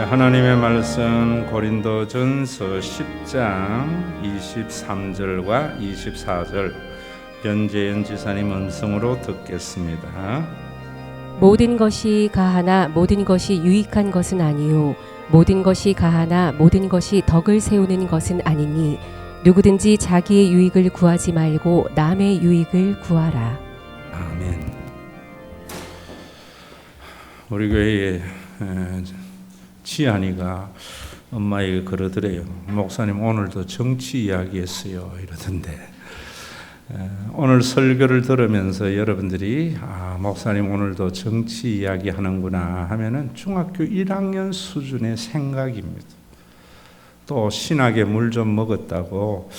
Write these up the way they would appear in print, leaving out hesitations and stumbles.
하나님의 말씀 고린도전서 10장 23절과 24절 변재현 지사님 음성으로 듣겠습니다. 모든 것이 가하나 모든 것이 유익한 것은 아니요 모든 것이 가하나 모든 것이 덕을 세우는 것은 아니니 누구든지 자기의 유익을 구하지 말고 남의 유익을 구하라. 아멘. 우리 교회에 지안이가 엄마에게 그러더래요. 목사님 오늘도 정치 이야기했어요 이러던데, 오늘 설교를 들으면서 여러분들이 목사님 오늘도 정치 이야기 하는구나 하면은 중학교 1학년 수준의 생각입니다. 또 신학에 물 좀 먹었다고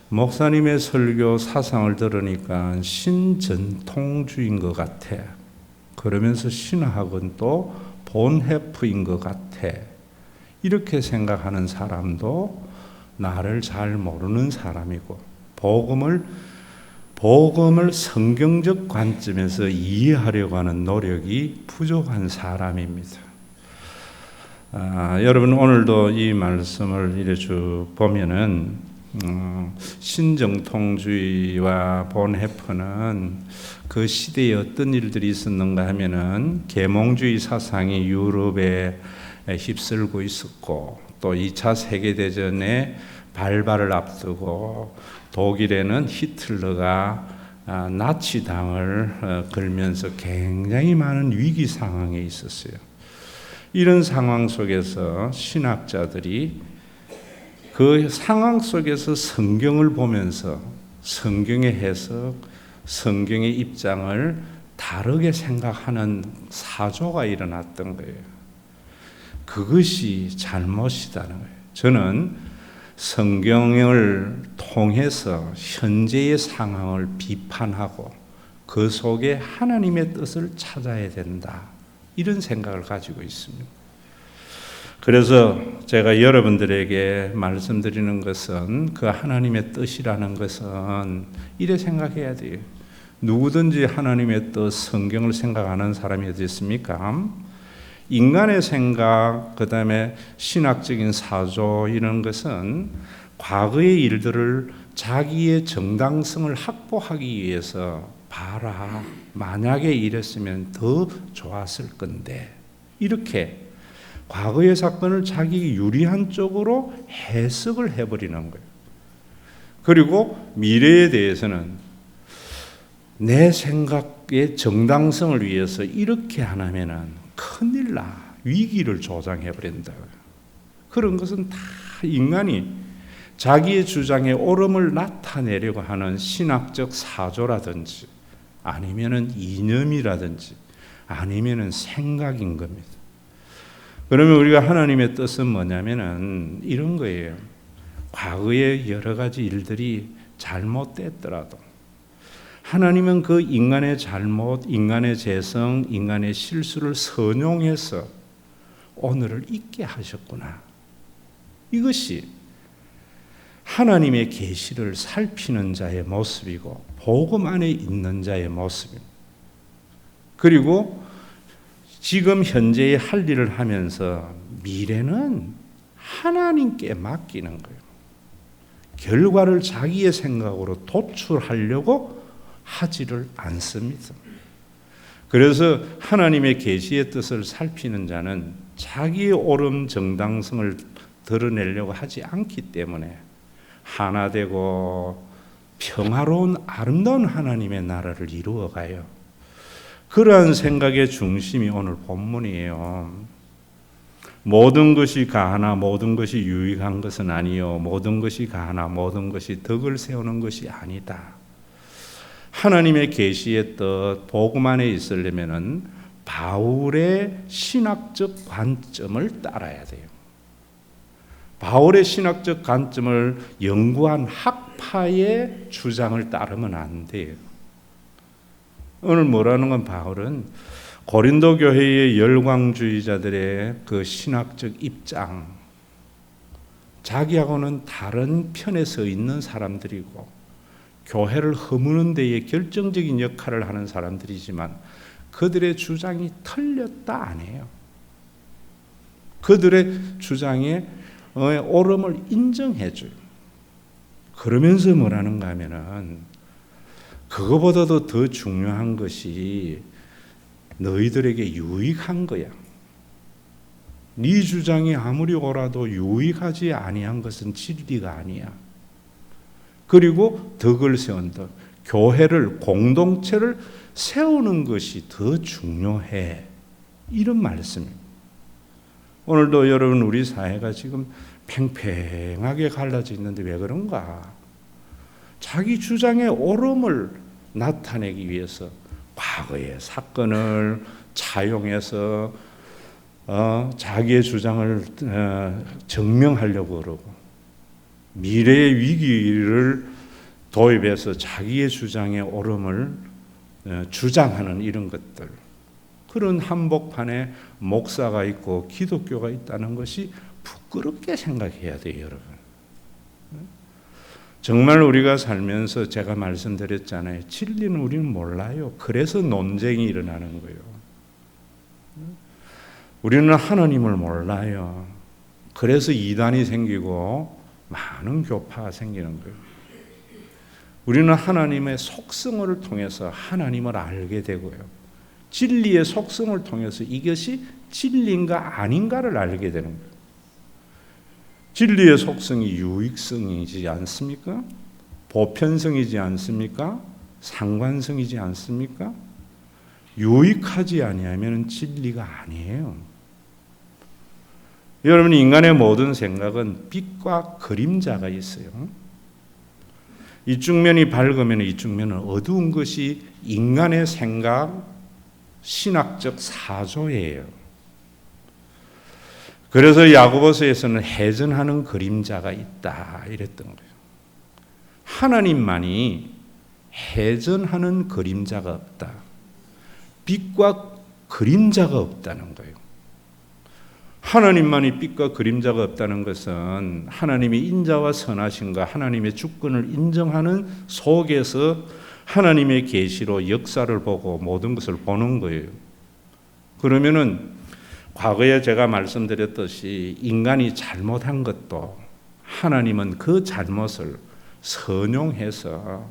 목사님의 설교 사상을 들으니까 신전통주의인 것 같아. 그러면서 신학은 또 본해프인 것 같아. 이렇게 생각하는 사람도 나를 잘 모르는 사람이고 복음을 성경적 관점에서 이해하려고 하는 노력이 부족한 사람입니다. 여러분 오늘도 이 말씀을 이래 쭉 보면은 신정통주의와 본해프는 그 시대에 어떤 일들이 있었는가 하면은 계몽주의 사상이 유럽에 휩쓸고 있었고, 또 2차 세계대전에 발발을 앞두고 독일에는 히틀러가 나치당을 걸면서 굉장히 많은 위기 상황에 있었어요. 이런 상황 속에서 신학자들이 그 상황 속에서 성경을 보면서 성경의 해석, 성경의 입장을 다르게 생각하는 사조가 일어났던 거예요. 그것이 잘못이다는 거예요. 저는 성경을 통해서 현재의 상황을 비판하고 그 속에 하나님의 뜻을 찾아야 된다, 이런 생각을 가지고 있습니다. 그래서 제가 여러분들에게 말씀드리는 것은, 그 하나님의 뜻이라는 것은 이래 생각해야 돼요. 누구든지 하나님의 뜻, 성경을 생각하는 사람이 어디 있습니까? 인간의 생각, 그 다음에 신학적인 사조, 이런 것은 과거의 일들을 자기의 정당성을 확보하기 위해서 봐라, 만약에 이랬으면 더 좋았을 건데, 이렇게 과거의 사건을 자기 유리한 쪽으로 해석을 해버리는 거예요. 그리고 미래에 대해서는 내 생각의 정당성을 위해서 이렇게 안 하면은 큰일 나, 위기를 조장해버린다. 그런 것은 다 인간이 자기의 주장의 옳음을 나타내려고 하는 신학적 사조라든지 아니면은 이념이라든지 아니면은 생각인 겁니다. 그러면 우리가 하나님의 뜻은 뭐냐면은 이런 거예요. 과거의 여러 가지 일들이 잘못됐더라도 하나님은 그 인간의 잘못, 인간의 죄성, 인간의 실수를 선용해서 오늘을 있게 하셨구나. 이것이 하나님의 계시를 살피는 자의 모습이고 복음 안에 있는 자의 모습입니다. 그리고 지금 현재의 할 일을 하면서 미래는 하나님께 맡기는 거예요. 결과를 자기의 생각으로 도출하려고 하지를 않습니다. 그래서 하나님의 계시의 뜻을 살피는 자는 자기의 옳음 정당성을 드러내려고 하지 않기 때문에 하나 되고 평화로운 아름다운 하나님의 나라를 이루어가요. 그러한 생각의 중심이 오늘 본문이에요. 모든 것이 가하나 모든 것이 유익한 것은 아니요 모든 것이 가하나 모든 것이 덕을 세우는 것이 아니다. 하나님의 계시의 뜻, 복음 안에 있으려면은 바울의 신학적 관점을 따라야 돼요. 바울의 신학적 관점을 연구한 학파의 주장을 따르면 안 돼요. 오늘 뭐라는 건, 바울은 고린도 교회의 열광주의자들의 그 신학적 입장, 자기하고는 다른 편에 서 있는 사람들이고 교회를 허무는 데에 결정적인 역할을 하는 사람들이지만 그들의 주장이 틀렸다 안 해요. 그들의 주장에 옳음을 인정해줘요. 그러면서 뭐라는가 하면은 그거보다도 더 중요한 것이 너희들에게 유익한 거야. 네 주장이 아무리 옳아도 유익하지 아니한 것은 진리가 아니야. 그리고 덕을 세운다. 교회를, 공동체를 세우는 것이 더 중요해. 이런 말씀입니다. 오늘도 여러분 우리 사회가 지금 팽팽하게 갈라져 있는데 왜 그런가? 자기 주장의 옳음을 나타내기 위해서 과거의 사건을 차용해서 자기의 주장을 증명하려고 그러고 미래의 위기를 도입해서 자기의 주장의 옳음을 주장하는 이런 것들, 그런 한복판에 목사가 있고 기독교가 있다는 것이 부끄럽게 생각해야 돼요, 여러분. 정말 우리가 살면서 제가 말씀드렸잖아요. 진리는 우리는 몰라요. 그래서 논쟁이 일어나는 거예요. 우리는 하나님을 몰라요. 그래서 이단이 생기고 많은 교파가 생기는 거예요. 우리는 하나님의 속성을 통해서 하나님을 알게 되고요. 진리의 속성을 통해서 이것이 진리인가 아닌가를 알게 되는 거예요. 진리의 속성이 유익성이지 않습니까? 보편성이지 않습니까? 상관성이지 않습니까? 유익하지 아니하면 진리가 아니에요. 여러분, 인간의 모든 생각은 빛과 그림자가 있어요. 이쪽 면이 밝으면 이쪽 면은 어두운 것이 인간의 생각, 신학적 사조예요. 그래서 야고보서에서는 해전하는 그림자가 있다 이랬던 거예요. 하나님만이 해전하는 그림자가 없다. 빛과 그림자가 없다는 거예요. 하나님만이 빛과 그림자가 없다는 것은 하나님의 인자와 선하심과 하나님의 주권을 인정하는 속에서 하나님의 계시로 역사를 보고 모든 것을 보는 거예요. 그러면은 과거에 제가 말씀드렸듯이 인간이 잘못한 것도 하나님은 그 잘못을 선용해서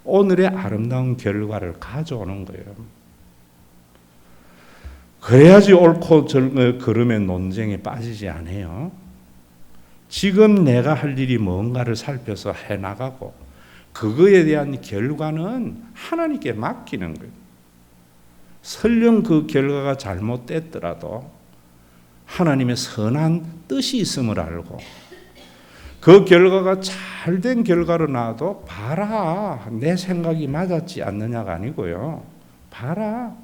오늘의 아름다운 결과를 가져오는 거예요. 그래야지 옳고 그름의 논쟁에 빠지지 않아요. 지금 내가 할 일이 뭔가를 살펴서 해나가고 그거에 대한 결과는 하나님께 맡기는 거예요. 설령 그 결과가 잘못됐더라도 하나님의 선한 뜻이 있음을 알고 그 결과가 잘된 결과로 나와도 봐라, 내 생각이 맞았지 않느냐가 아니고요. 봐라,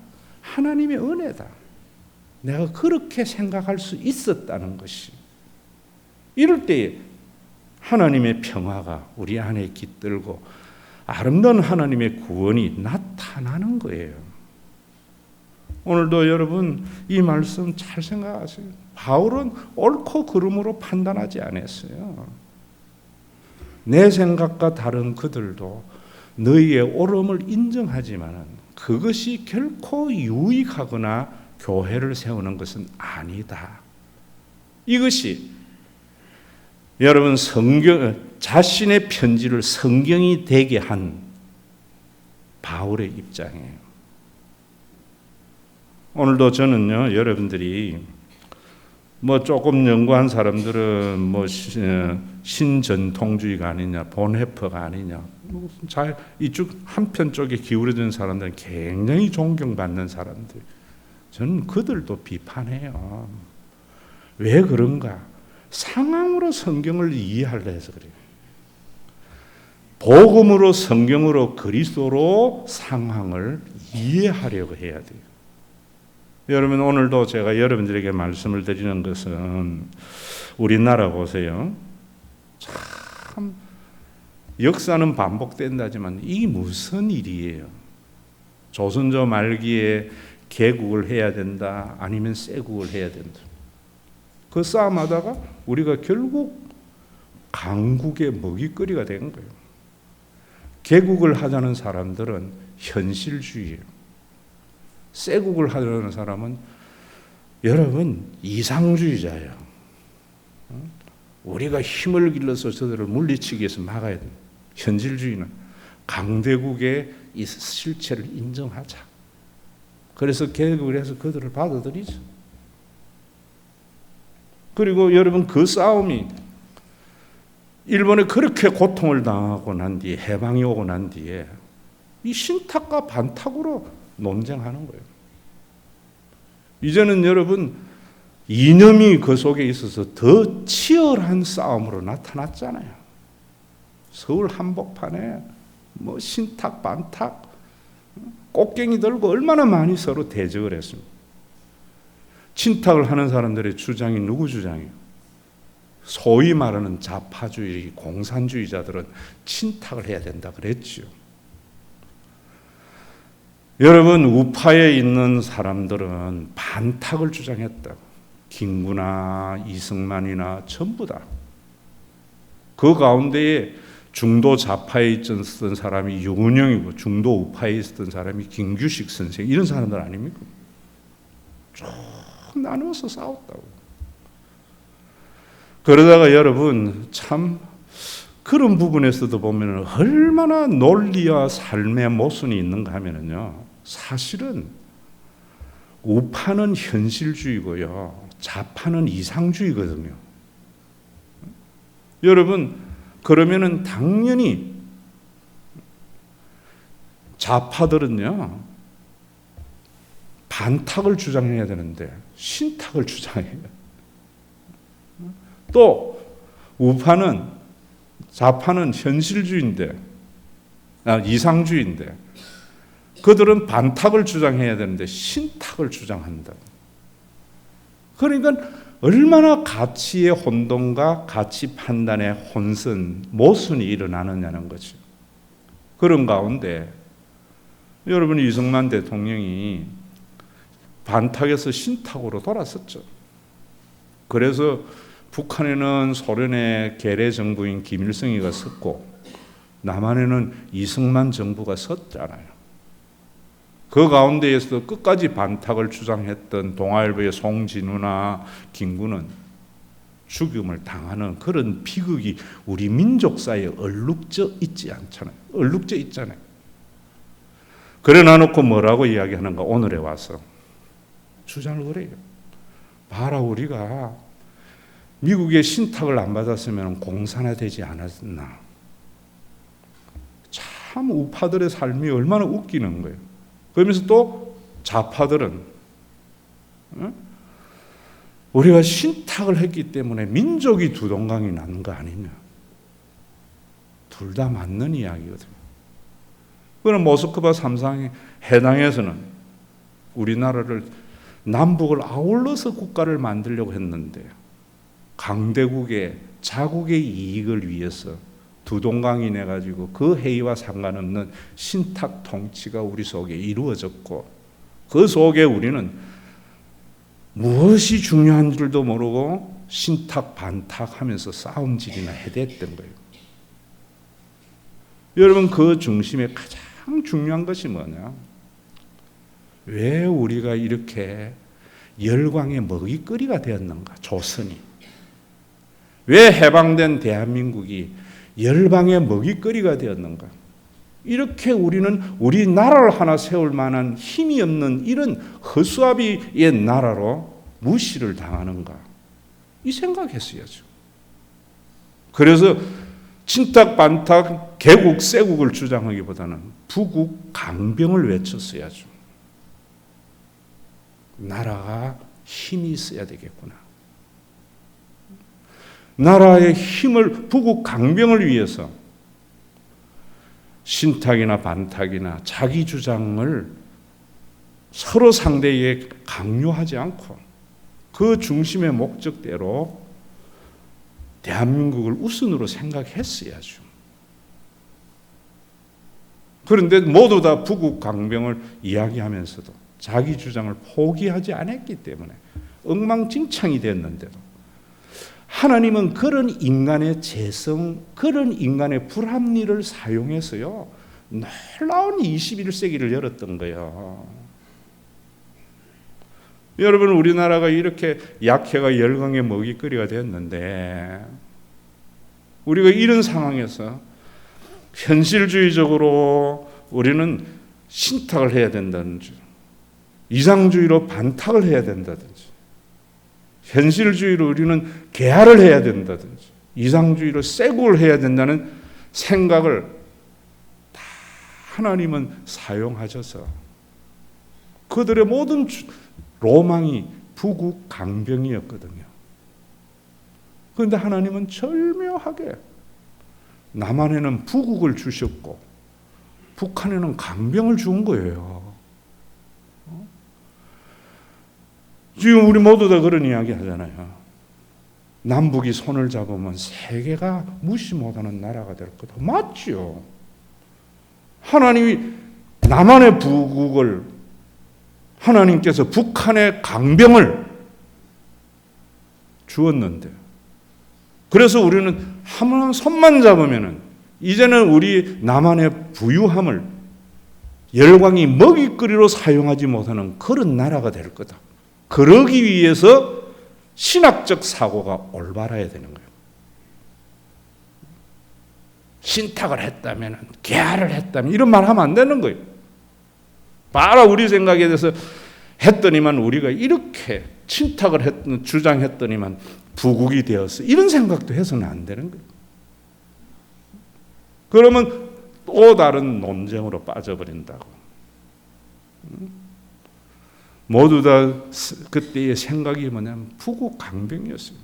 하나님의 은혜다. 내가 그렇게 생각할 수 있었다는 것이. 이럴 때 하나님의 평화가 우리 안에 깃들고 아름다운 하나님의 구원이 나타나는 거예요. 오늘도 여러분 이 말씀 잘 생각하세요. 바울은 옳고 그름으로 판단하지 않았어요. 내 생각과 다른 그들도 너희의 옳음을 인정하지만 그것이 결코 유익하거나 교회를 세우는 것은 아니다. 이것이 여러분 자신의 편지를 성경이 되게 한 바울의 입장이에요. 오늘도 저는요, 여러분들이 조금 연구한 사람들은 신전통주의가 아니냐, 본해퍼가 아니냐, 이쪽 한편 쪽에 기울어진 사람들은 굉장히 존경받는 사람들. 저는 그들도 비판해요. 왜 그런가? 상황으로 성경을 이해하려 해서 그래요. 복음으로, 성경으로, 그리스도로 상황을 이해하려고 해야 돼요. 여러분, 오늘도 제가 여러분들에게 말씀을 드리는 것은 우리나라 보세요. 참 역사는 반복된다지만 이게 무슨 일이에요? 조선조 말기에 개국을 해야 된다, 아니면 쇄국을 해야 된다. 그 싸움하다가 우리가 결국 강국의 먹이거리가 된 거예요. 개국을 하자는 사람들은 현실주의예요. 쇄국을 하려는 사람은 여러분 이상주의자예요. 우리가 힘을 길러서 저들을 물리치기 위해서 막아야 됩니다. 현실주의는 강대국의 이 실체를 인정하자. 그래서 개혁을 해서 그들을 받아들이죠. 그리고 여러분 그 싸움이 일본에 그렇게 고통을 당하고 난 뒤에 해방이 오고 난 뒤에 이 신탁과 반탁으로 논쟁하는 거예요. 이제는 여러분 이념이 그 속에 있어서 더 치열한 싸움으로 나타났잖아요. 서울 한복판에 뭐 신탁 반탁 꽃갱이 들고 얼마나 많이 서로 대적을 했습니다. 친탁을 하는 사람들의 주장이 누구 주장이에요? 소위 말하는 좌파주의, 공산주의자들은 친탁을 해야 된다 그랬죠. 여러분 우파에 있는 사람들은 반탁을 주장했다. 김구나 이승만이나 전부 다. 그 가운데에 중도 좌파에 있었던 사람이 유은영이고 중도 우파에 있었던 사람이 김규식 선생 이런 사람들 아닙니까? 쭉 나누어서 싸웠다고. 그러다가 여러분 참 그런 부분에서도 보면 얼마나 논리와 삶의 모순이 있는가 하면요. 사실은 우파는 현실주의고요. 좌파는 이상주의거든요. 여러분 그러면은 당연히 좌파들은요. 반탁을 주장해야 되는데 신탁을 주장해요. 또 우파는 좌파는 현실주의인데 이상주의인데 그들은 반탁을 주장해야 되는데 신탁을 주장한다. 그러니까 얼마나 가치의 혼돈과 가치 판단의 혼선, 모순이 일어나느냐는 거죠. 그런 가운데 여러분 이승만 대통령이 반탁에서 신탁으로 돌아섰죠. 그래서 북한에는 소련의 계례 정부인 김일성이가 섰고 남한에는 이승만 정부가 섰잖아요. 그 가운데에서 끝까지 반탁을 주장했던 동아일보의 송진우나 김구는 죽음을 당하는 그런 비극이 우리 민족사에 얼룩져 있지 않잖아요. 얼룩져 있잖아요. 그래 놔놓고 뭐라고 이야기하는가 오늘에 와서 주장을 그래요. 봐라 우리가 미국의 신탁을 안 받았으면 공산화되지 않았나. 참 우파들의 삶이 얼마나 웃기는 거예요. 그러면서 또 좌파들은 우리가 신탁을 했기 때문에 민족이 두동강이 난 거 아니냐. 둘 다 맞는 이야기거든요. 그럼 모스크바 3상의 해당에서는 우리나라를 남북을 아울러서 국가를 만들려고 했는데 강대국의 자국의 이익을 위해서 두동강이 내가지고 그 회의와 상관없는 신탁 통치가 우리 속에 이루어졌고 그 속에 우리는 무엇이 중요한 줄도 모르고 신탁 반탁하면서 싸움질이나 해댔던 거예요. 여러분 그 중심에 가장 중요한 것이 뭐냐? 왜 우리가 이렇게 열광의 먹이거리가 되었는가? 조선이. 왜 해방된 대한민국이 열방의 먹이거리가 되었는가? 이렇게 우리는 우리나라를 하나 세울 만한 힘이 없는 이런 허수아비의 나라로 무시를 당하는가? 이 생각했어야죠. 그래서 친탁 반탁 개국 세국을 주장하기보다는 부국 강병을 외쳤어야죠. 나라가 힘이 있어야 되겠구나. 나라의 힘을 부국 강병을 위해서 신탁이나 반탁이나 자기 주장을 서로 상대에게 강요하지 않고 그 중심의 목적대로 대한민국을 우선으로 생각했어야죠. 그런데 모두 다 부국 강병을 이야기하면서도 자기 주장을 포기하지 않았기 때문에 엉망진창이 됐는데도 하나님은 그런 인간의 재성, 그런 인간의 불합리를 사용해서요 놀라운 21세기를 열었던 거예요. 여러분, 우리나라가 이렇게 약해가 열강의 먹이거리가 되었는데 우리가 이런 상황에서 현실주의적으로 우리는 신탁을 해야 된다든지 이상주의로 반탁을 해야 된다든지 현실주의로 우리는 계하를 해야 된다든지 이상주의로 쇠국을 해야 된다는 생각을 다 하나님은 사용하셔서 그들의 모든 로망이 부국 강병이었거든요. 그런데 하나님은 절묘하게 남한에는 부국을 주셨고 북한에는 강병을 준 거예요. 지금 우리 모두 다 그런 이야기 하잖아요. 남북이 손을 잡으면 세계가 무시 못하는 나라가 될 거다. 맞죠? 하나님이 남한의 부국을, 하나님께서 북한의 강병을 주었는데, 그래서 우리는 한번 손만 잡으면은 이제는 우리 남한의 부유함을 열강이 먹이거리로 사용하지 못하는 그런 나라가 될 거다. 그러기 위해서 신학적 사고가 올바라야 되는 거예요. 신탁을 했다면, 계하를 했다면 이런 말 하면 안 되는 거예요. 바로 우리 생각에 대해서 했더니만 우리가 이렇게 친탁을 주장했더니만 부국이 되었어. 이런 생각도 해서는 안 되는 거예요. 그러면 또 다른 논쟁으로 빠져버린다고. 모두 다 그때의 생각이 뭐냐면 부국 강병이었어요.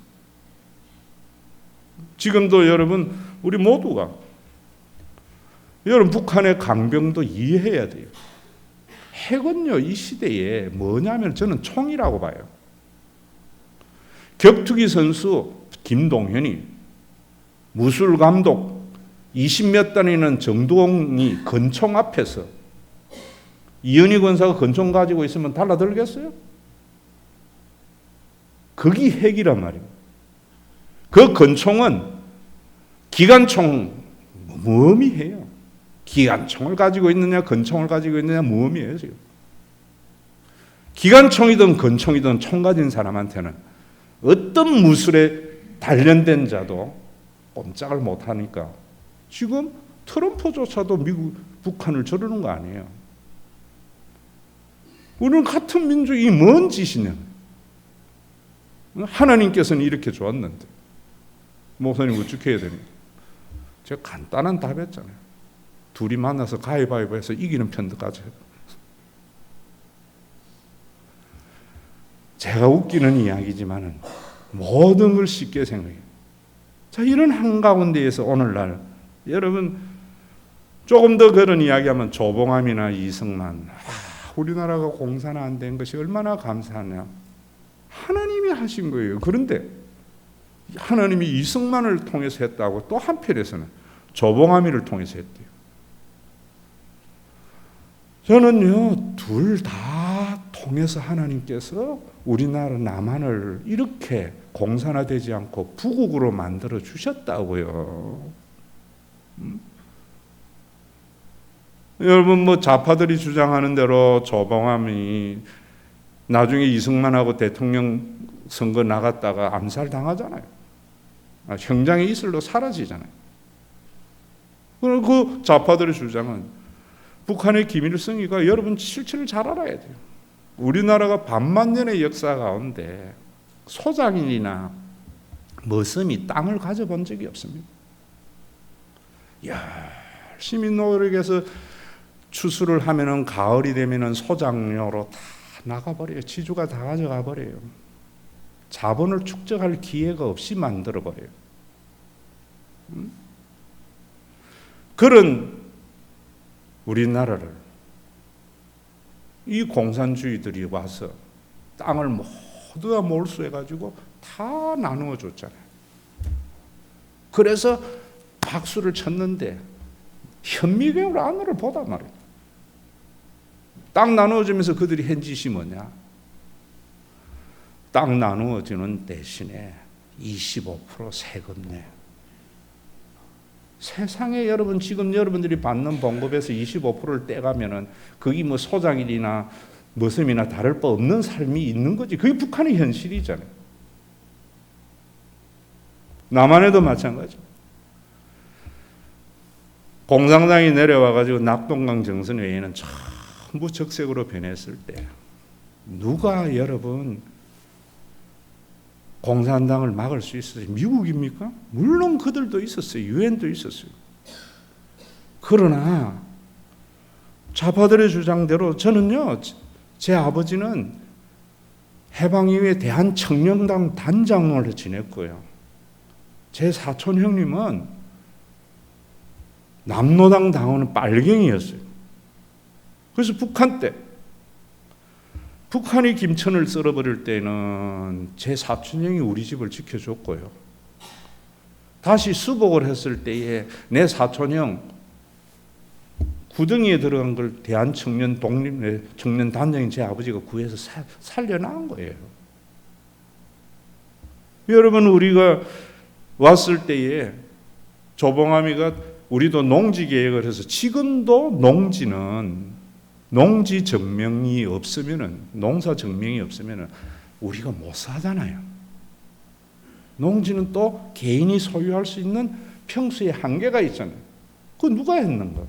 지금도 여러분, 우리 모두가 여러분 북한의 강병도 이해해야 돼요. 핵은요, 이 시대에 뭐냐면 저는 총이라고 봐요. 격투기 선수 김동현이 무술 감독 20몇 단이는 정동이 권총 앞에서 이현희 권사가 권총 가지고 있으면 달라들겠어요? 그게 핵이란 말입니다. 그 권총은 기관총 무의미해요. 기관총을 가지고 있느냐 권총을 가지고 있느냐 무의미해요. 지금 기관총이든 권총이든 총 가진 사람한테는 어떤 무술에 단련된 자도 꼼짝을 못하니까 지금 트럼프조차도 북한을 저러는 거 아니에요. 우리는 같은 민족이 뭔 짓이냐. 하나님께서는 이렇게 좋았는데 목사님 어떻게 해야 됩니까? 제가 간단한 답 했잖아요. 둘이 만나서 가위바위보해서 이기는 편도까지 해요. 제가 웃기는 이야기지만은 모든 걸 쉽게 생각해요. 자, 이런 한가운데에서 오늘날 여러분 조금 더 그런 이야기하면 조봉암이나 이승만, 우리나라가 공사는 안 된 것이 얼마나 감사하냐. 하나님이 하신 거예요. 그런데 하나님이 이승만을 통해서 했다고 또 한편에서는 조봉암이를 통해서 했대요. 저는요, 둘 다 통해서 하나님께서 우리나라 남한을 이렇게 공산화되지 않고 부국으로 만들어 주셨다고요. 여러분, 뭐 좌파들이 주장하는 대로 조봉암이 나중에 이승만하고 대통령 선거 나갔다가 암살 당하잖아요. 형장의 이슬로 사라지잖아요. 그 좌파들의 주장은 북한의 김일성이가 여러분 실체를 잘 알아야 돼요. 우리나라가 반만 년의 역사 가운데 소장인이나 머슴이 땅을 가져본 적이 없습니다. 열심히 노력해서 추수를 하면은 가을이 되면은 소장료로 다 나가버려요. 지주가 다 가져가 버려요. 자본을 축적할 기회가 없이 만들어 버려요. 그런 우리나라를 이 공산주의들이 와서 땅을 모두 다 몰수해가지고 다 나누어 줬잖아요. 그래서 박수를 쳤는데 현미경을 안으로 보단 말이에요. 땅 나누어주면서 그들이 한 짓이 뭐냐? 땅 나누어주는 대신에 25% 세금 내. 세상에 여러분 지금 여러분들이 받는 봉급에서 25%를 떼가면은 그게 뭐 소장일이나 모습이나 다를 바 없는 삶이 있는 거지. 그게 북한의 현실이잖아요. 남한에도 마찬가지. 공산당이 내려와가지고 낙동강 정선 외에는 전부 적색으로 변했을 때 누가 여러분 공산당을 막을 수 있었어요? 미국입니까? 물론 그들도 있었어요. 유엔도 있었어요. 그러나 좌파들의 주장대로 저는요, 제 아버지는 해방 이후에 대한청년당 단장을 지냈고요. 제 사촌 형님은 남노당 당원은 빨갱이였어요. 그래서 북한 때 북한이 김천을 썰어버릴 때는 제 사촌 형이 우리 집을 지켜줬고요. 다시 수복을 했을 때에 내 사촌 형 구덩이에 들어간 걸 대한청년 청년 단장인 제 아버지가 구해서 살려놓은 거예요. 여러분, 우리가 왔을 때에 조봉암이가 우리도 농지 계획을 해서 지금도 농지는 농지 증명이 없으면은 농사 증명이 없으면은 우리가 못 사잖아요. 농지는 또 개인이 소유할 수 있는 평수의 한계가 있잖아요. 그거 누가 했는가?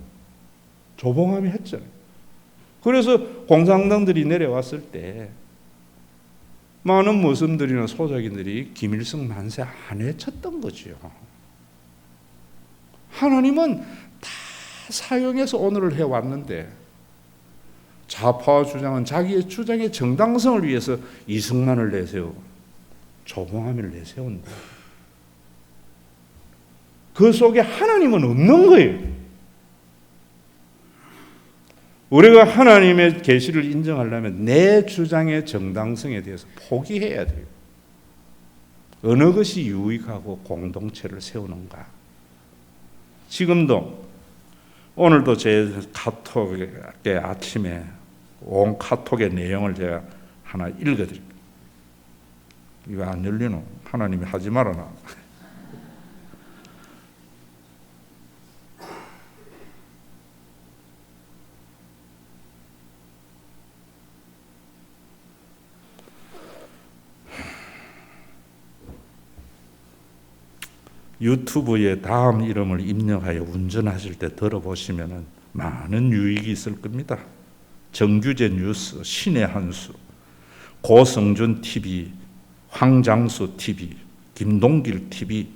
조봉암이 했잖아요. 그래서 공산당들이 내려왔을 때 많은 모습들이나 소작인들이 김일성 만세 안 외쳤던 거죠. 하나님은 다 사용해서 오늘을 해왔는데 좌파와 주장은 자기의 주장의 정당성을 위해서 이승만을 내세우고 조봉암을 내세운다. 그 속에 하나님은 없는 거예요. 우리가 하나님의 계시를 인정하려면 내 주장의 정당성에 대해서 포기해야 돼요. 어느 것이 유익하고 공동체를 세우는가. 지금도 오늘도 제 카톡에 아침에 온 카톡의 내용을 제가 하나 읽어드릴게요. 이거 안 열리노? 하나님이 하지 말아라. 유튜브에 다음 이름을 입력하여 운전하실 때 들어보시면 많은 유익이 있을 겁니다. 정규제 뉴스, 신의 한수, 고성준 TV, 황장수 TV, 김동길 TV,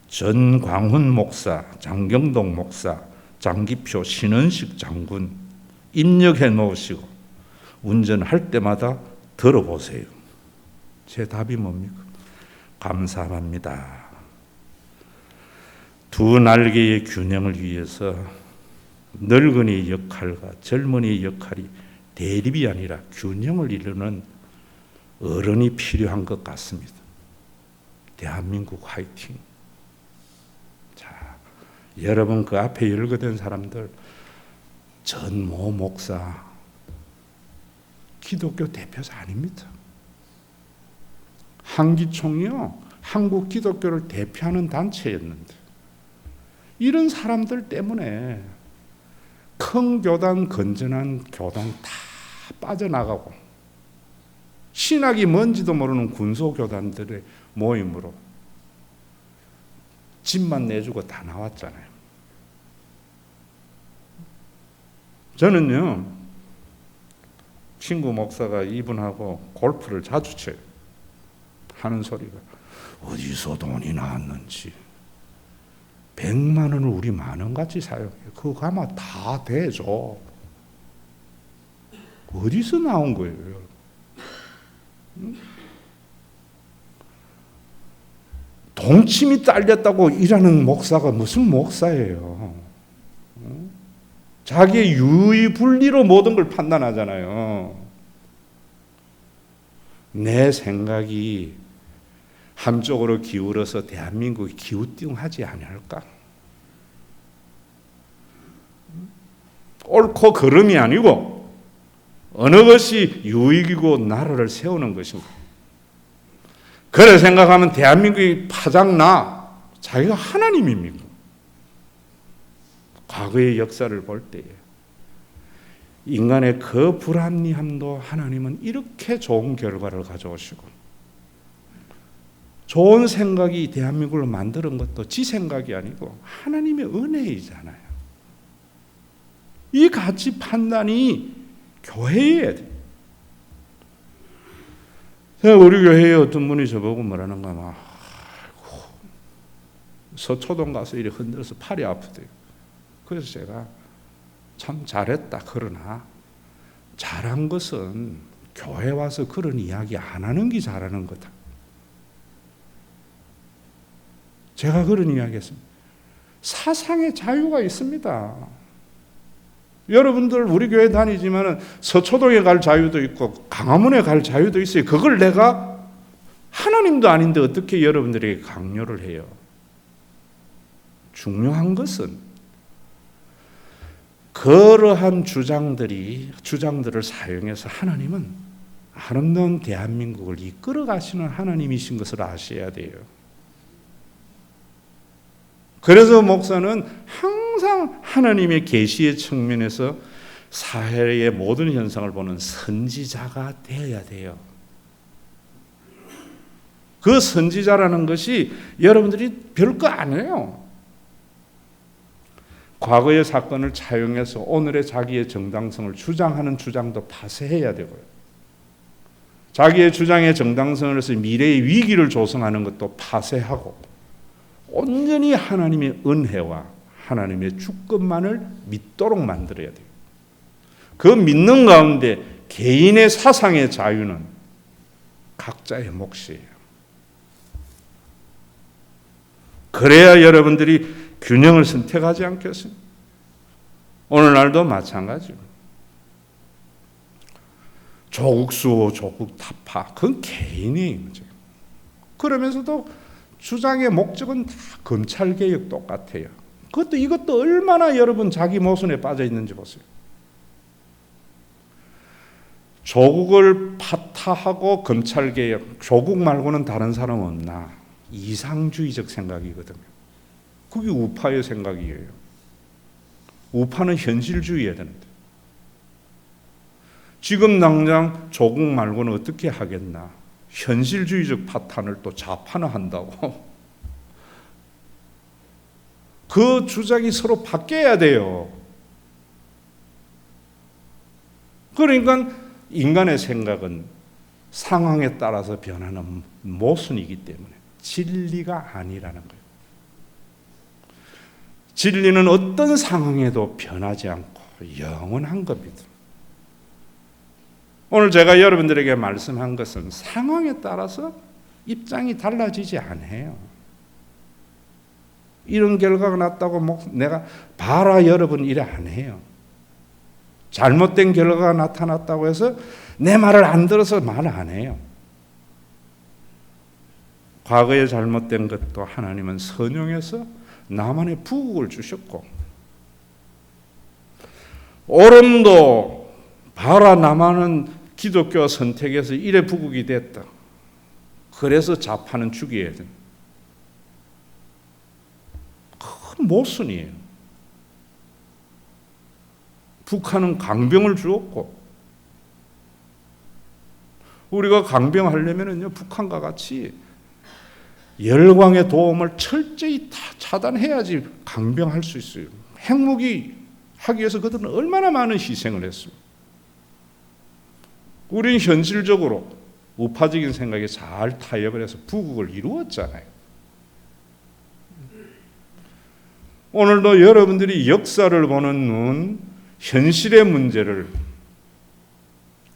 전광훈 목사, 장경동 목사, 장기표, 신은식 장군 입력해 놓으시고 운전할 때마다 들어보세요. 제 답이 뭡니까? 감사합니다. 두 날개의 균형을 위해서 늙은이의 역할과 젊은이의 역할이 대립이 아니라 균형을 이루는 어른이 필요한 것 같습니다. 대한민국 화이팅! 자, 여러분 그 앞에 열거된 사람들 전모 목사 기독교 대표자 아닙니다. 한기총이요, 한국 기독교를 대표하는 단체였는데 이런 사람들 때문에 큰 교단, 건전한 교단 다 빠져나가고 신학이 뭔지도 모르는 군소교단들의 모임으로 집만 내주고 다 나왔잖아요. 저는요, 친구 목사가 이분하고 골프를 자주 쳐요. 하는 소리가 어디서 돈이 나왔는지 100만 원을 우리 만원같이 사용해요. 그거 아마 다 되죠. 어디서 나온 거예요? 동침이 딸렸다고 일하는 목사가 무슨 목사예요? 자기의 유의분리로 모든 걸 판단하잖아요. 내 생각이 한쪽으로 기울어서 대한민국이 기우뚱하지 않을까? 옳고 그름이 아니고 어느 것이 유익이고 나라를 세우는 것인가? 그래 생각하면 대한민국이 파장나 자기가 하나님입니까? 과거의 역사를 볼 때에 인간의 그 불합리함도 하나님은 이렇게 좋은 결과를 가져오시고, 좋은 생각이 대한민국을 만드는 것도 지 생각이 아니고 하나님의 은혜이잖아요. 이 가치 판단이 교회에 돼. 우리 교회에 어떤 분이 저보고 뭐라는가 막, 서초동 가서 이렇게 흔들어서 팔이 아프대요. 그래서 제가 참 잘했다. 그러나 잘한 것은 교회 와서 그런 이야기 안 하는 게 잘하는 거다. 제가 그런 이야기 했습니다. 사상의 자유가 있습니다. 여러분들 우리 교회 다니지만 서초동에 갈 자유도 있고 강화문에 갈 자유도 있어요. 그걸 내가 하나님도 아닌데 어떻게 여러분들에게 강요를 해요? 중요한 것은 그러한 주장들을 사용해서 하나님은 아름다운 대한민국을 이끌어 가시는 하나님이신 것을 아셔야 돼요. 그래서 목사는 항상 하나님의 계시의 측면에서 사회의 모든 현상을 보는 선지자가 되어야 돼요. 그 선지자라는 것이 여러분들이 별거 아니에요. 과거의 사건을 차용해서 오늘의 자기의 정당성을 주장하는 주장도 파쇄해야 되고요. 자기의 주장의 정당성을 해서 미래의 위기를 조성하는 것도 파쇄하고, 온전히 하나님의 은혜와 하나님의 주권만을 믿도록 만들어야 돼요. 그 믿는 가운데 개인의 사상의 자유는 각자의 몫이에요. 그래야 여러분들이 균형을 선택하지 않겠습니까? 오늘날도 마찬가지로 조국 수호, 조국 타파, 그건 개인의 문제예요. 그러면서도 주장의 목적은 다 검찰개혁 똑같아요. 이것도 얼마나 여러분 자기 모순에 빠져 있는지 보세요. 조국을 파타하고 검찰개혁, 조국 말고는 다른 사람 없나? 이상주의적 생각이거든요. 그게 우파의 생각이에요. 우파는 현실주의해야 되는데, 지금 당장 조국 말고는 어떻게 하겠나? 현실주의적 파탄을 또 좌판화한다고. 그 주장이 서로 바뀌어야 돼요. 그러니까 인간의 생각은 상황에 따라서 변하는 모순이기 때문에 진리가 아니라는 거예요. 진리는 어떤 상황에도 변하지 않고 영원한 겁니다. 오늘 제가 여러분들에게 말씀한 것은 상황에 따라서 입장이 달라지지 않아요. 이런 결과가 났다고 내가 봐라 여러분 이래 안 해요. 잘못된 결과가 나타났다고 해서 내 말을 안 들어서 말 안 해요. 과거에 잘못된 것도 하나님은 선용해서 나만의 부국을 주셨고, 옳음도 봐라 나만은 기독교 선택해서 이래 부국이 됐다. 그래서 좌파는 죽여야 된다. 큰 모순이에요. 북한은 강병을 주었고, 우리가 강병하려면요 북한과 같이 열광의 도움을 철저히 다 차단해야지 강병할 수 있어요. 핵무기 하기 위해서 그들은 얼마나 많은 희생을 했습니까? 우리는 현실적으로 우파적인 생각에 잘 타협을 해서 부국을 이루었잖아요. 오늘도 여러분들이 역사를 보는 눈, 현실의 문제를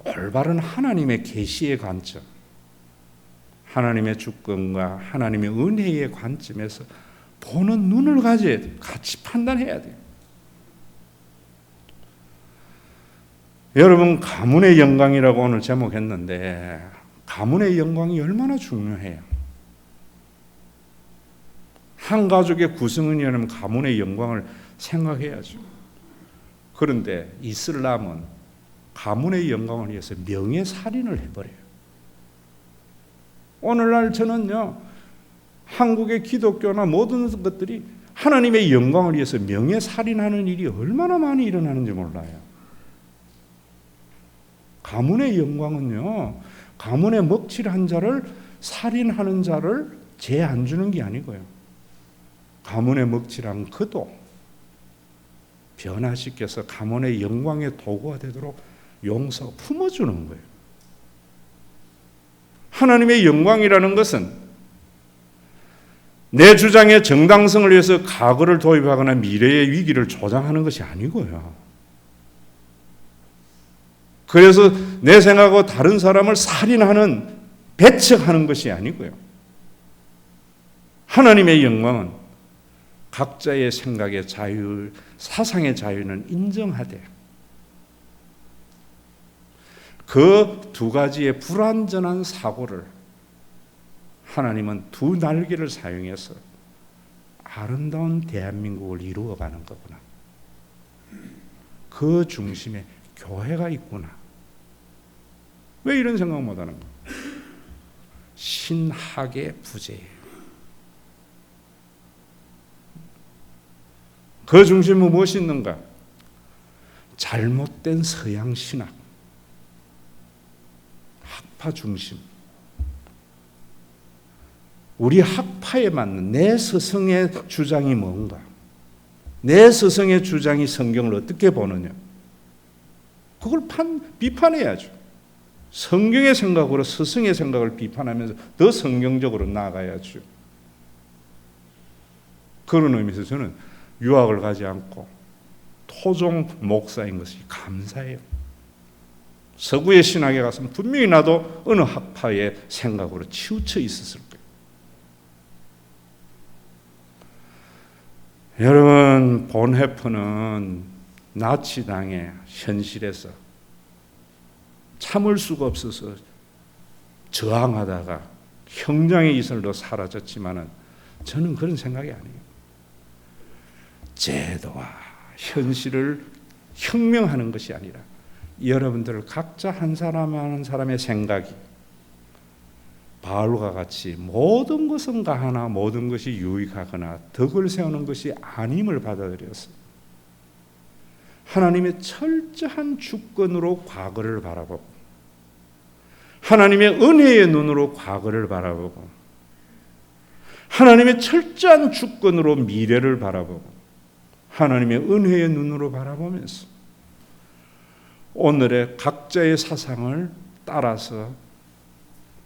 올바른 하나님의 계시의 관점, 하나님의 주권과 하나님의 은혜의 관점에서 보는 눈을 가져야 돼요. 같이 판단해야 돼요. 여러분, 가문의 영광이라고 오늘 제목했는데 가문의 영광이 얼마나 중요해요. 한 가족의 구성원이라면 가문의 영광을 생각해야죠. 그런데 이슬람은 가문의 영광을 위해서 명예살인을 해버려요. 오늘날 저는요, 한국의 기독교나 모든 것들이 하나님의 영광을 위해서 명예살인하는 일이 얼마나 많이 일어나는지 몰라요. 가문의 영광은요, 가문의 먹칠한 자를, 살인하는 자를 죄 안 주는 게 아니고요. 가문의 먹칠한 그도 변화시켜서 가문의 영광의 도구가 되도록 용서 품어주는 거예요. 하나님의 영광이라는 것은 내 주장의 정당성을 위해서 과거를 도입하거나 미래의 위기를 조장하는 것이 아니고요. 그래서 내 생각하고 다른 사람을 살인하는, 배척하는 것이 아니고요. 하나님의 영광은 각자의 생각의 자유, 사상의 자유는 인정하되 그 두 가지의 불완전한 사고를 하나님은 두 날개를 사용해서 아름다운 대한민국을 이루어가는 거구나. 그 중심에 교회가 있구나. 왜 이런 생각 못하는 거야? 신학의 부재예요. 그 중심은 무엇이 있는가? 잘못된 서양 신학, 학파 중심. 우리 학파에 맞는 내 스승의 주장이 뭔가? 내 스승의 주장이 성경을 어떻게 보느냐? 그걸 비판해야죠. 성경의 생각으로 스승의 생각을 비판하면서 더 성경적으로 나아가야죠. 그런 의미에서 저는 유학을 가지 않고 토종 목사인 것이 감사해요. 서구의 신학에 갔으면 분명히 나도 어느 학파의 생각으로 치우쳐 있었을 거예요. 여러분, 본헤프는 나치당의 현실에서 참을 수가 없어서 저항하다가 형장의 이슬로 사라졌지만은 저는 그런 생각이 아니에요. 제도와 현실을 혁명하는 것이 아니라 여러분들 각자 한 사람 한 사람의 생각이 바울과 같이 모든 것은 가하나 모든 것이 유익하거나 덕을 세우는 것이 아님을 받아들여서 하나님의 철저한 주권으로 과거를 바라보고 하나님의 은혜의 눈으로 과거를 바라보고 하나님의 철저한 주권으로 미래를 바라보고 하나님의 은혜의 눈으로 바라보면서 오늘의 각자의 사상을 따라서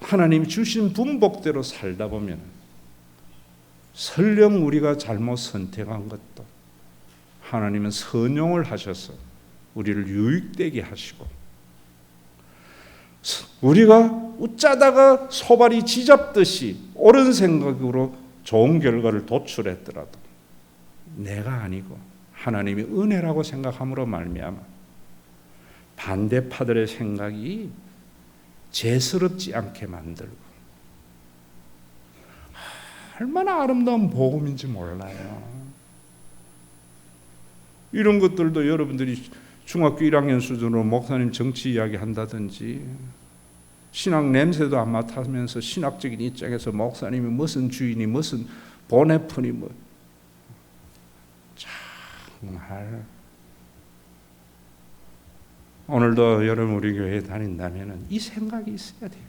하나님이 주신 분복대로 살다 보면 설령 우리가 잘못 선택한 것도 하나님은 선용을 하셔서 우리를 유익되게 하시고 우리가 웃자다가 소발이 쥐잡듯이 옳은 생각으로 좋은 결과를 도출했더라도 내가 아니고 하나님이 은혜라고 생각함으로 말미암아 반대파들의 생각이 죄스럽지 않게 만들고 얼마나 아름다운 복음인지 몰라요. 이런 것들도 여러분들이 중학교 1학년 수준으로 목사님 정치 이야기 한다든지 신학 냄새도 안 맡으면서 신학적인 입장에서 목사님이 무슨 주인이 무슨 보네프니 뭐 정말 오늘도 여러분 우리 교회에 다닌다면 이 생각이 있어야 돼요.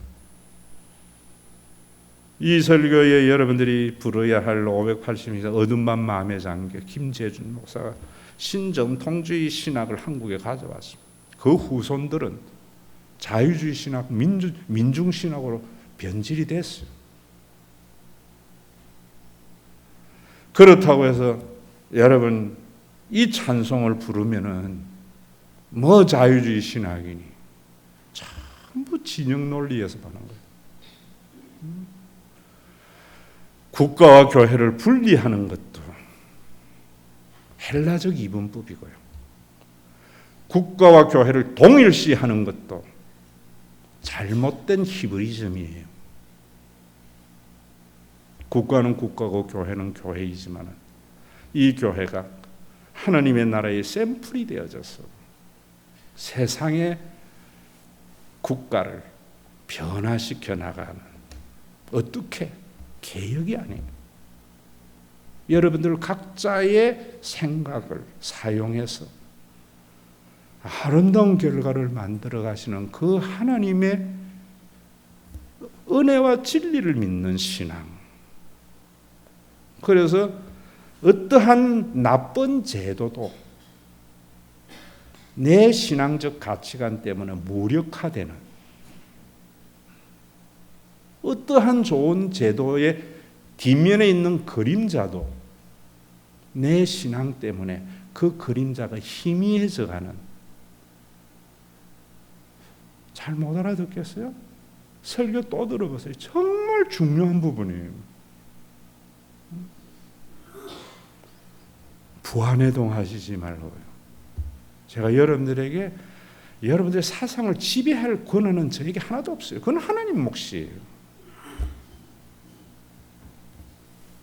이 설교에 여러분들이 불어야 할 580일 어둠 밤 마음에 잠겨 김재준 목사가 신정통주의 신학을 한국에 가져왔습니다. 그 후손들은 자유주의 신학, 민중 신학으로 변질이 됐어요. 그렇다고 해서 여러분 이 찬송을 부르면은 뭐 자유주의 신학이니 전부 진영 논리에서 보는 거예요. 국가와 교회를 분리하는 것도 헬라적 이분법이고요. 국가와 교회를 동일시하는 것도 잘못된 히브리즘이에요. 국가는 국가고 교회는 교회이지만 이 교회가 하나님의 나라의 샘플이 되어져서 세상의 국가를 변화시켜 나가는 어떻게 개혁이 아니에요. 여러분들 각자의 생각을 사용해서 아름다운 결과를 만들어 가시는 그 하나님의 은혜와 진리를 믿는 신앙. 그래서 어떠한 나쁜 제도도 내 신앙적 가치관 때문에 무력화되는, 어떠한 좋은 제도의 뒷면에 있는 그림자도 내 신앙 때문에 그 그림자가 희미해져가는. 잘 못 알아듣겠어요? 설교 또 들어보세요. 정말 중요한 부분이에요. 부안해동하시지 말고요. 제가 여러분들에게 여러분들의 사상을 지배할 권한은 저에게 하나도 없어요. 그건 하나님 몫이에요.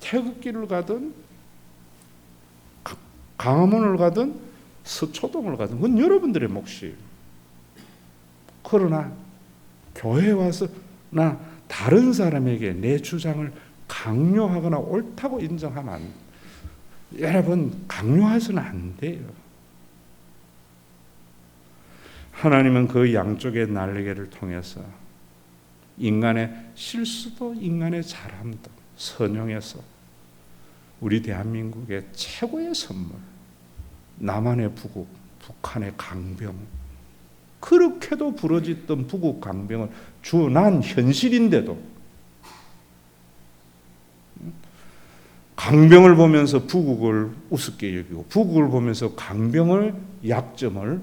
태극기를 가든 강화문을 가든 서초동을 가든 그건 여러분들의 몫이에요. 그러나 교회에 와서 나 다른 사람에게 내 주장을 강요하거나 옳다고 인정하면 안 돼요. 여러분, 강요해서는 안 돼요. 하나님은 그 양쪽의 날개를 통해서 인간의 실수도 인간의 잘함도 선용해서 우리 대한민국의 최고의 선물, 남한의 부국, 북한의 강병, 그렇게도 부러졌던 부국 강병을 주난 현실인데도 강병을 보면서 부국을 우습게 여기고 부국을 보면서 강병을 약점을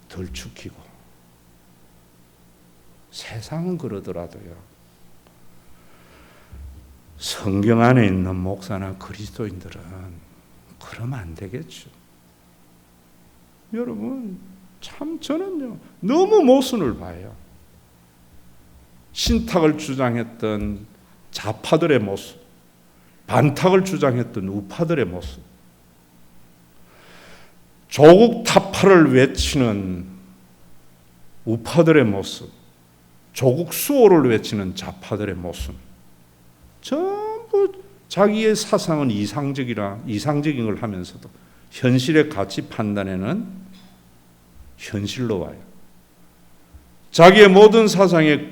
덜축히고. 세상은 그러더라도요, 성경 안에 있는 목사나 그리스도인들은 그러면 안 되겠죠. 여러분, 참 저는요 너무 모순을 봐요. 신탁을 주장했던 좌파들의 모습, 반탁을 주장했던 우파들의 모습, 조국 타파를 외치는 우파들의 모습, 조국 수호를 외치는 좌파들의 모습, 전부 자기의 사상은 이상적인 걸 하면서도 현실의 가치 판단에는 현실로 와요. 자기의 모든 사상의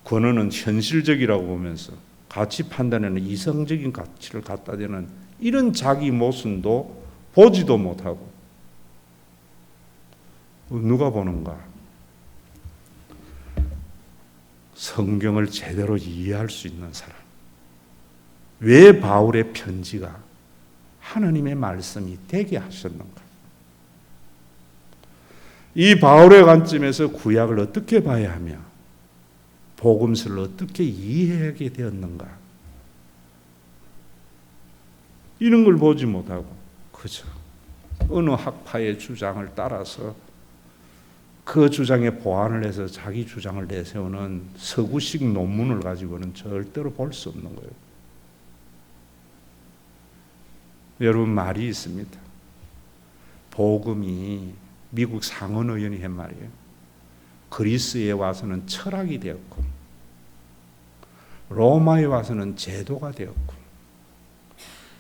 권위는 현실적이라고 보면서 가치 판단에는 이성적인 가치를 갖다 대는 이런 자기 모순도 보지도 못하고. 누가 보는가? 성경을 제대로 이해할 수 있는 사람. 왜 바울의 편지가 하나님의 말씀이 되게 하셨는가? 이 바울의 관점에서 구약을 어떻게 봐야 하며 복음서를 어떻게 이해하게 되었는가? 이런 걸 보지 못하고 그저 어느 학파의 주장을 따라서 그 주장에 보완을 해서 자기 주장을 내세우는 서구식 논문을 가지고는 절대로 볼 수 없는 거예요. 여러분, 말이 있습니다. 복음이 미국 상원 의원이 한 말이에요. 그리스에 와서는 철학이 되었고 로마에 와서는 제도가 되었고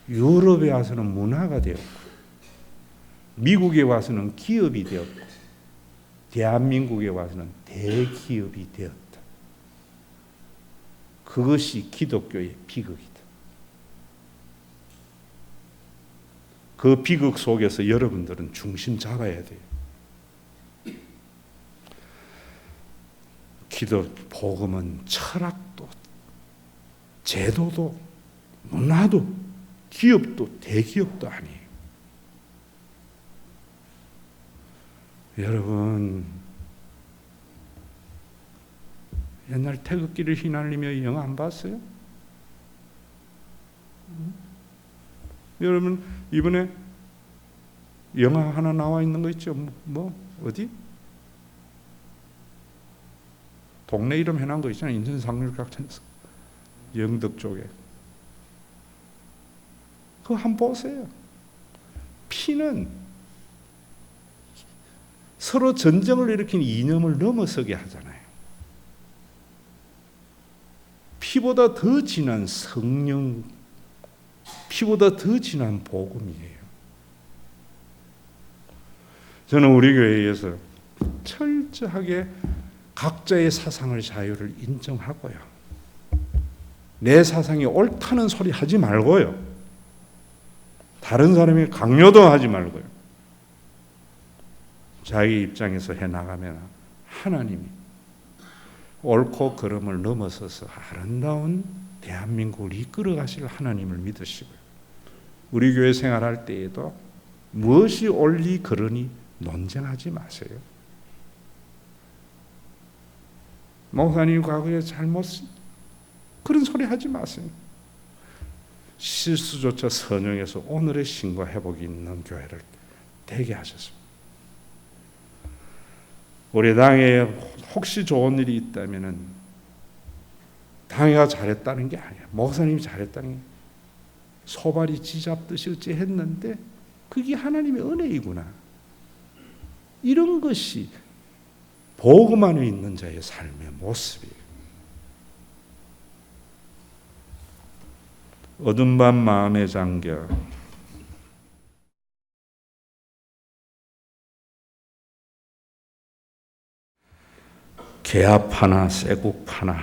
유럽에 와서는 문화가 되었고 미국에 와서는 기업이 되었고 대한민국에 와서는 대기업이 되었다. 그것이 기독교의 비극이다. 그 비극 속에서 여러분들은 중심 잡아야 돼요. 복음은 철학도 제도도 문화도 기업도 대기업도 아니에요. 여러분, 옛날 태극기를 휘날리며 영화 안 봤어요? 여러분, 이번에 영화 하나 나와 있는 거 있죠? 어디? 동네 이름 해놓은 거 있잖아요. 인천상륙작전에서 영덕 쪽에. 그거 한번 보세요. 피는 서로 전쟁을 일으킨 이념을 넘어서게 하잖아요. 피보다 더 진한 성령, 피보다 더 진한 복음이에요. 저는 우리 교회에서 철저하게 각자의 사상의 자유를 인정하고요. 내 사상이 옳다는 소리 하지 말고요. 다른 사람이 강요도 하지 말고요. 자기 입장에서 해나가면 하나님이 옳고 그름을 넘어서서 아름다운 대한민국을 이끌어 가실 하나님을 믿으시고요. 우리 교회 생활할 때에도 무엇이 옳리 그러니 논쟁하지 마세요. 목사님 과거에 잘못 그런 소리 하지 마세요. 실수조차 선용해서 오늘의 신과 회복이 있는 교회를 되게 하셨습니다. 우리 당에 혹시 좋은 일이 있다면 당회가 잘했다는 게 아니야. 목사님이 잘했다는 게 소발이 쥐잡듯이 어찌 했는데 그게 하나님의 은혜이구나. 이런 것이 복음 안에 있는 자의 삶의 모습이에요. 어둠 밤 마음에 잠겨 개합하나 쇠국파나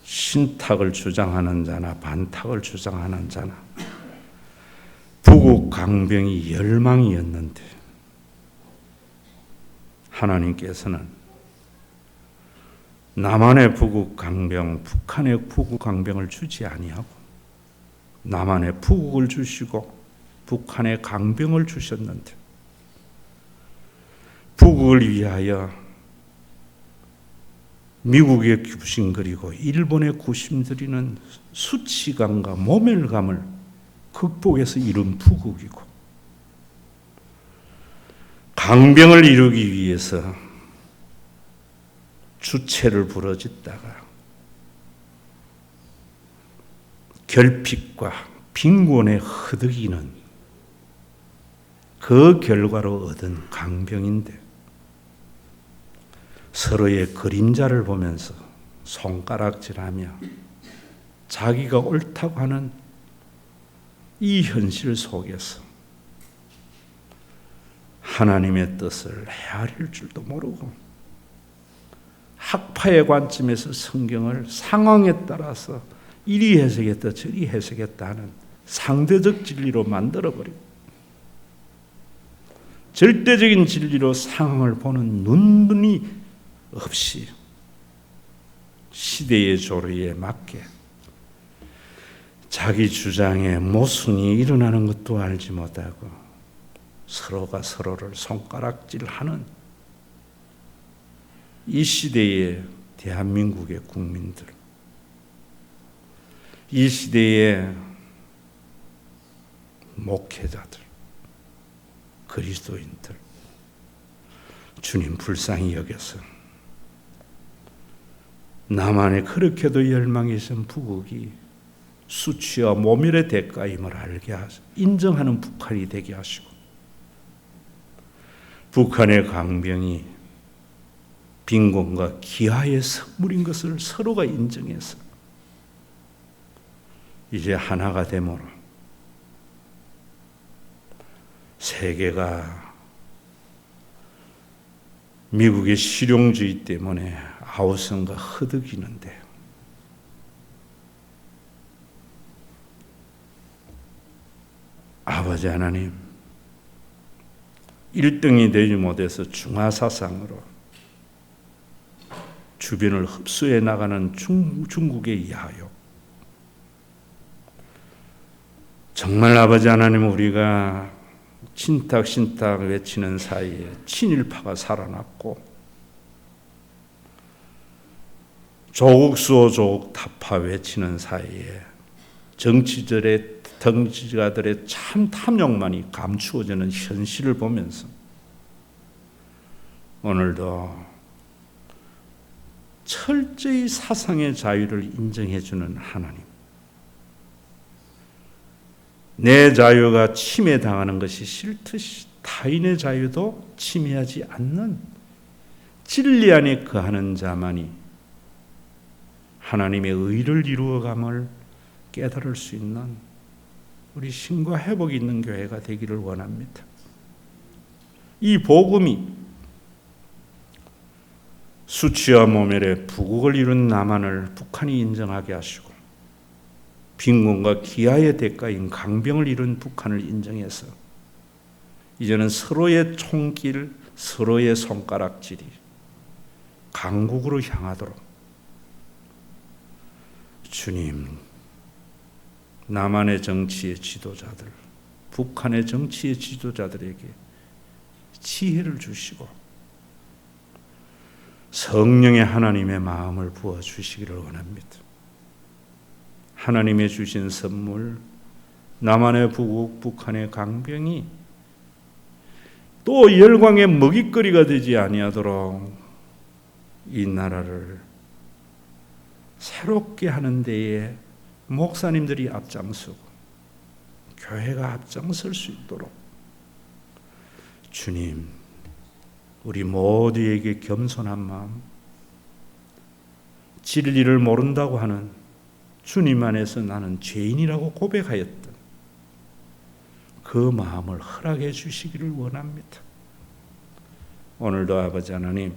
신탁을 주장하는 자나 반탁을 주장하는 자나 부국 강병이 열망이었는데 하나님께서는 남한의 부국 강병, 북한의 부국 강병을 주지 아니하고 남한의 부국을 주시고 북한의 강병을 주셨는데 부국을 위하여 미국의 구심거리고 일본의 구심들이는 수치감과 모멸감을 극복해서 이룬 부국이고 강병을 이루기 위해서 주체를 부러짓다가 결핍과 빈곤에 허덕이는 그 결과로 얻은 강병인데 서로의 그림자를 보면서 손가락질하며 자기가 옳다고 하는 이 현실 속에서 하나님의 뜻을 헤아릴 줄도 모르고 학파의 관점에서 성경을 상황에 따라서 이리 해석했다 저리 해석했다 하는 상대적 진리로 만들어버리고 절대적인 진리로 상황을 보는 눈이 없이 시대의 조류에 맞게 자기 주장에 모순이 일어나는 것도 알지 못하고 서로가 서로를 손가락질하는 이 시대의 대한민국의 국민들, 이 시대의 목회자들, 그리스도인들, 주님 불쌍히 여겨서 남한에 그렇게도 열망이 있은 부국이 수치와 모멸의 대가임을 알게 하시고 인정하는 북한이 되게 하시고 북한의 강병이 빈곤과 기아의 선물인 것을 서로가 인정해서 이제 하나가 되므로 세계가 미국의 실용주의 때문에 아우성과 허덕이는데 아버지 하나님 1등이 되지 못해서 중화사상으로 주변을 흡수해 나가는 중국의 야욕 정말 아버지 하나님 우리가 친탁 신탁 외치는 사이에 친일파가 살아났고 조국 수호 조국 타파 외치는 사이에 정치가들의 참 탐욕만이 감추어지는 현실을 보면서 오늘도 철저히 사상의 자유를 인정해주는 하나님 내 자유가 침해당하는 것이 싫듯이 타인의 자유도 침해하지 않는 진리 안에 거하는 자만이 하나님의 의를 이루어감을 깨달을 수 있는 우리 신과 회복이 있는 교회가 되기를 원합니다. 이 복음이 수치와 모멸의 부국을 이룬 남한을 북한이 인정하게 하시고 빈곤과 기아의 대가인 강병을 이룬 북한을 인정해서 이제는 서로의 총길, 서로의 손가락질이 강국으로 향하도록 주님, 남한의 정치의 지도자들, 북한의 정치의 지도자들에게 지혜를 주시고 성령의 하나님의 마음을 부어주시기를 원합니다. 하나님의 주신 선물, 남한의 부국, 북한의 강병이 또 열광의 먹잇거리가 되지 아니하도록 이 나라를 새롭게 하는 데에 목사님들이 앞장서고 교회가 앞장설 수 있도록 주님, 우리 모두에게 겸손한 마음, 진리를 모른다고 하는 주님 안에서 나는 죄인이라고 고백하였던 그 마음을 허락해 주시기를 원합니다. 오늘도 아버지 하나님,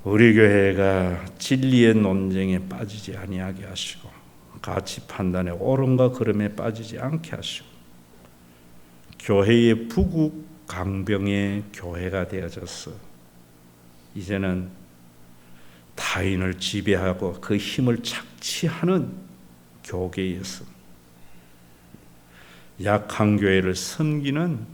우리 교회가 진리의 논쟁에 빠지지 아니하게 하시고 가치 판단의 옳음과 그름에 빠지지 않게 하시고 교회의 부국 강병의 교회가 되어져서 이제는 타인을 지배하고 그 힘을 착취하는 교계에서 약한 교회를 섬기는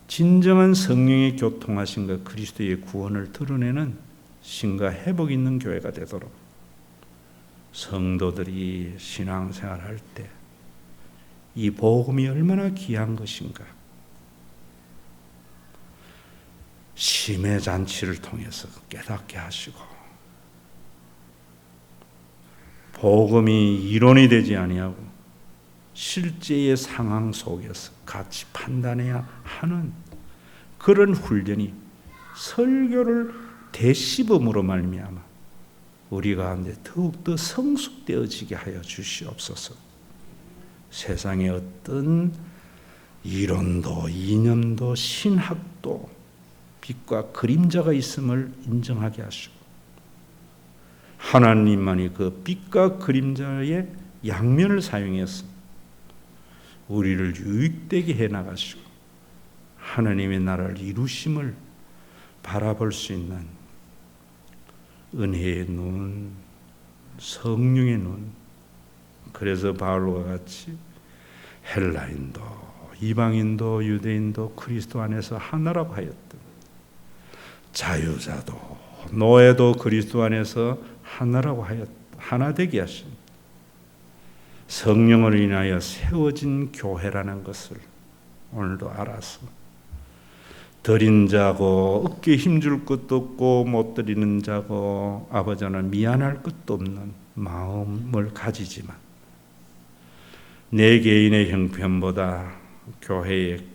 진정한 성령의 교통하심과 그리스도의 구원을 드러내는 신과 회복 있는 교회가 되도록 성도들이 신앙생활할 때 이 복음이 얼마나 귀한 것인가, 심의 잔치를 통해서 깨닫게 하시고 복음이 이론이 되지 아니하고 실제의 상황 속에서 같이 판단해야 하는 그런 훈련이 설교를 대시범으로 말미암아 우리 가운데 더욱더 성숙되어지게 하여 주시옵소서. 세상의 어떤 이론도 이념도 신학도 빛과 그림자가 있음을 인정하게 하시고 하나님만이 그 빛과 그림자의 양면을 사용해서 우리를 유익되게 해나가시고 하나님의 나라를 이루심을 바라볼 수 있는 은혜의 눈, 성령의 눈, 그래서 바울과 같이 헬라인도 이방인도 유대인도 그리스도 안에서 하나라고 하였던 자유자도 노예도 그리스도 안에서 하나라고 하였 하나 되게 하신 성령을 인하여 세워진 교회라는 것을 오늘도 알아서 드린 자고 어깨에 힘줄 것도 없고 못 드리는 자고 아버지는 미안할 것도 없는 마음을 가지지만 내 개인의 형편보다 교회의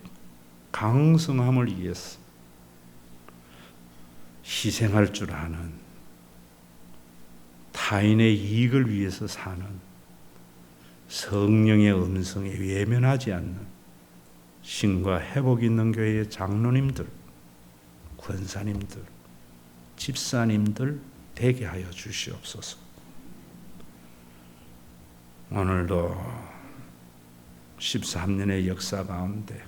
강성함을 위해서 희생할 줄 아는 타인의 이익을 위해서 사는 성령의 음성에 외면하지 않는 신과 회복 있는 교회의 장로님들, 권사님들, 집사님들 되게 하여 주시옵소서. 오늘도 13년의 역사 가운데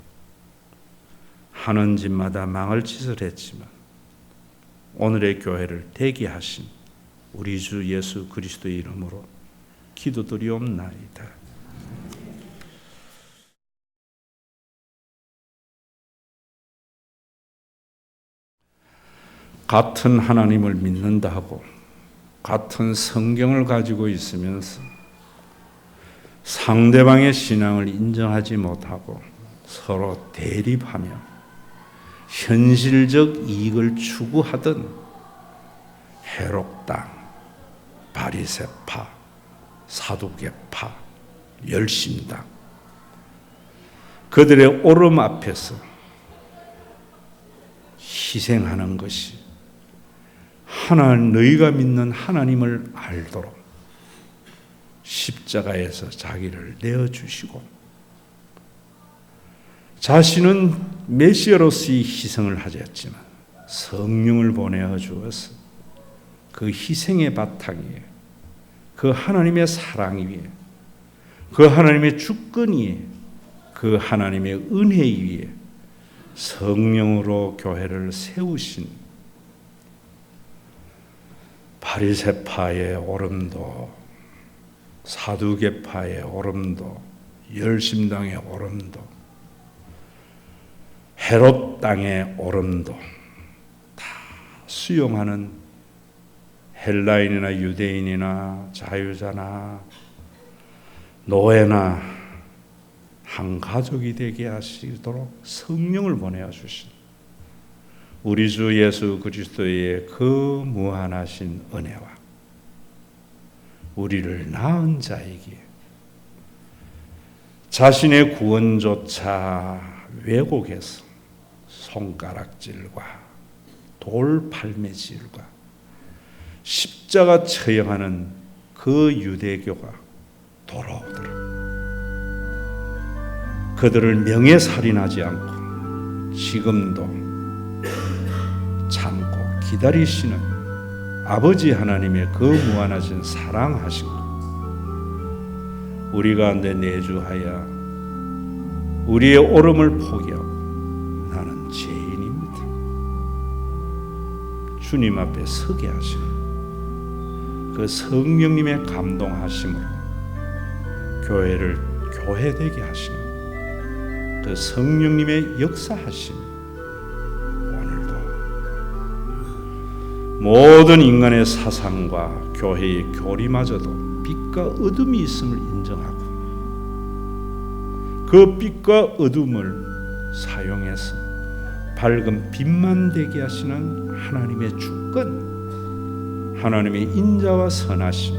하는 짓마다 망할 짓을 했지만 오늘의 교회를 되게 하신 우리 주 예수 그리스도의 이름으로 기도드리옵나이다. 같은 하나님을 믿는다 하고 같은 성경을 가지고 있으면서 상대방의 신앙을 인정하지 못하고 서로 대립하며 현실적 이익을 추구하던 해록당, 바리새파, 사두개파, 열심당 그들의 오름 앞에서 희생하는 것이 너희가 믿는 하나님을 알도록 십자가에서 자기를 내어주시고 자신은 메시아로서의 희생을 하셨지만 성령을 보내어 주어서 그 희생의 바탕 위에, 그 하나님의 사랑 위에, 그 하나님의 주권 위에, 그 하나님의 은혜 위에 성령으로 교회를 세우신 바리새파의 오름도, 사두개파의 오름도, 열심당의 오름도, 헤롯 땅의 오름도 다 수용하는 헬라인이나 유대인이나 자유자나 노예나 한 가족이 되게 하시도록 성령을 보내어 주신 우리 주 예수 그리스도의 그 무한하신 은혜와 우리를 낳은 자에게 자신의 구원조차 왜곡해서 손가락질과 돌팔매질과 십자가 처형하는 그 유대교가 돌아오더라. 그들을 명예살인하지 않고 지금도 참고 기다리시는 아버지 하나님의 그 무한하신 사랑하신 것, 우리 가운데 내주하여 우리의 옳음을 포기하고 나는 죄인입니다, 주님 앞에 서게 하시는 그 성령님의 감동하심으로 교회를 교회되게 하시는 그 성령님의 역사하심이 오늘도 모든 인간의 사상과 교회의 교리마저도 빛과 어둠이 있음을 인정하고 그 빛과 어둠을 사용해서 밝은 빛만 되게 하시는 하나님의 주권, 하나님의 인자와 선하심,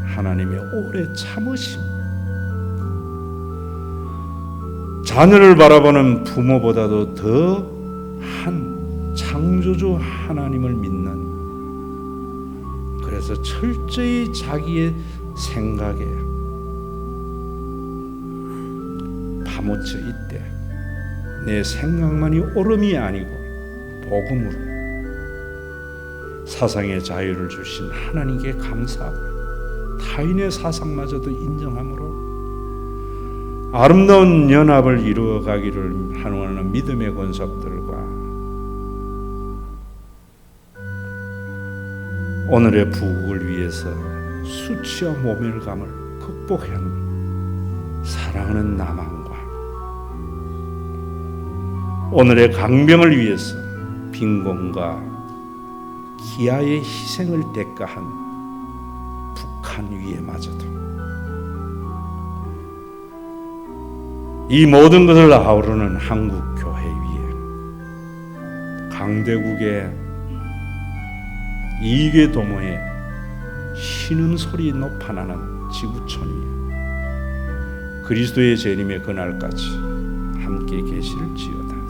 하나님의 오래 참으심, 자녀를 바라보는 부모보다도 더한 창조주 하나님을 믿는, 그래서 철저히 자기의 생각에 파묻혀 있대. 내 생각만이 옳음이 아니고 복음으로 사상의 자유를 주신 하나님께 감사하고 타인의 사상마저도 인정함으로 아름다운 연합을 이루어가기를 하는 믿음의 권속들과 오늘의 부국을 위해서 수치와 모멸감을 극복하는 사랑하는 남한과 오늘의 강병을 위해서 빈곤과 기아의 희생을 대가한 북한 위에마저도 이 모든 것을 아우르는 한국 교회 위에 강대국의 이익의 도모에 신음소리 높아나는 지구촌 위에 그리스도의 재림의 그날까지 함께 계실지어다.